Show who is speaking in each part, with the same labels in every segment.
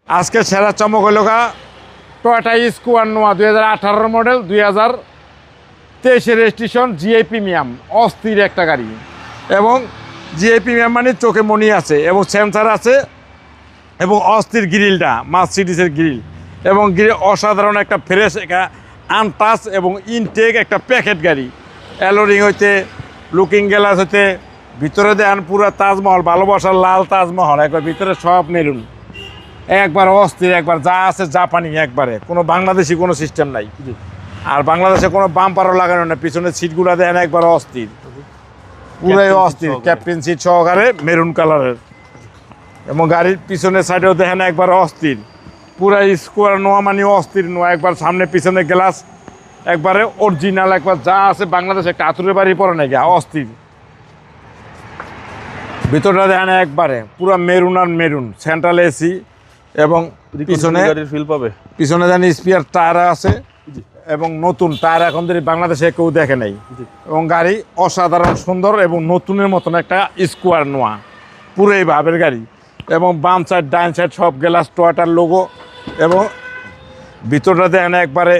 Speaker 1: আজকে সেরা চমক হলো টয়োটা স্কোয়ার নোয়া 2018 মডেল 2023 রেজিস্ট্রেশন জিআই প্রিমিয়াম অস্থির একটা গাড়ি। এবং জিআই প্রিমিয়াম মানে চোখে মনি আছে এবং সেন্সার আছে এবং অস্থির গ্রিলটা মার্সিডিজের গ্রিল এবং গ্রিল অসাধারণ একটা ফ্রেশ একটা আনটাচ এবং ইনটেক একটা প্যাকেট গাড়ি। অ্যালোরিং হইতে লুকিং গ্লাস হইতে ভিতরে দেন পুরো তাজমহল, ভালোবাসার লাল তাজমহল, একবার ভিতরে সব মেরুন, একবার অস্থির, একবার যা আছে জাপানি, একবারে কোনো বাংলাদেশি কোনো সিস্টেম নাই। আর বাংলাদেশে কোনো বাম্পারও লাগানো না, পিছনের সিটগুলো দেন একবার অস্থির, পুরাই অস্থির, ক্যাপ্টেন সিট সহকারে মেরুন কালারের। এবং গাড়ির পিছনের সাইডেও দেখেন একবার অস্থির, পুরা স্কোয়ার নোয়া মানে অস্থির নোয়া, একবার সামনে পিছনে গ্লাস একবারে অরিজিনাল, একবার যা আছে বাংলাদেশে একটা আতুরের বাড়ি পরে নাকি অস্থির। ভিতরটা দেখেন একবারে পুরো মেরুন আর মেরুন, সেন্ট্রাল এসি এবং পিছনে
Speaker 2: ফিল পাবে,
Speaker 1: পিছনে জানি স্পিয়ার টায়ার আছে এবং নতুন টায়ার এখন ধরে বাংলাদেশে কেউ দেখে নাই। এবং গাড়ি অসাধারণ সুন্দর এবং নতুনের মতন একটা স্কোয়ার নোয়া, পুরোই ভাবের গাড়ি। এবং বাম সাইড ডাইন সাইড সব গ্লাস টয়োটার লোগো এবং ভিতরটা দেখেন একবারে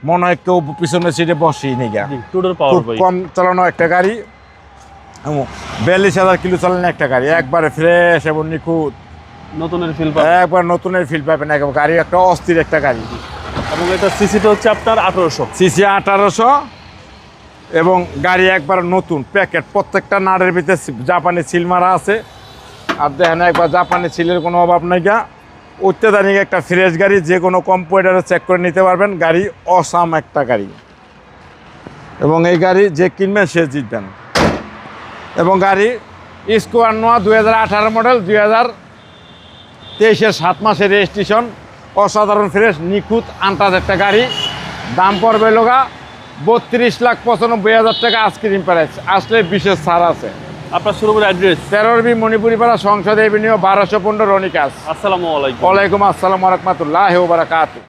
Speaker 1: মনে হয় কেউ পিছনের সিটে বসেই নেই। খুব কম চালানো একটা গাড়ি এবং 42,000 কিলো চালানো একটা গাড়ি, একবারে ফ্রেশ এবং নিখুঁত,
Speaker 2: নতুনের ফিল
Speaker 1: একবার নতুনের ফিল পাবেন। একবার গাড়ি একটা অস্থির একটা গাড়ি।
Speaker 2: এবং এটা সিসিটা হচ্ছে আপনার 1800
Speaker 1: সিসি 1800 এবং গাড়ি একবার নতুন প্যাকেট, প্রত্যেকটা নাটের ভিতরে জাপানি সিল মারা আছে। আর দেখেন একবার জাপানি সিলের কোনো অভাব নাই গা, অত্যাধুনিক একটা ফ্রেশ গাড়ি, যে কোনো কম্পিউটারে চেক করে নিতে পারবেন। গাড়ি অসাম একটা গাড়ি এবং এই গাড়ি যে কিনবেন সে জিতবেন। এবং গাড়ি স্কোয়ার নোয়া 2018 মডেল 2023 7 মাসের রেজিস্ট্রেশন, অসাধারণ ফ্রেশ নিখুঁত আনটাচ একটা গাড়ি। দাম পড়বে লোগা 32,95,000 টাকা আইসক্রিম প্রাইস, আসলে বিশেষ ছাড় আছে।
Speaker 2: আপনার শুরুর অ্যাড্রেস
Speaker 1: 13B মণিপুরি পাড়া, সংসদ এভিনিউ, 1215 রনিকাস।
Speaker 2: আসসালামু আলাইকুম।
Speaker 1: ওয়ালাইকুম আসসালাম ওয়া রাহমাতুল্লাহি ওয়া বারাকাতুহু।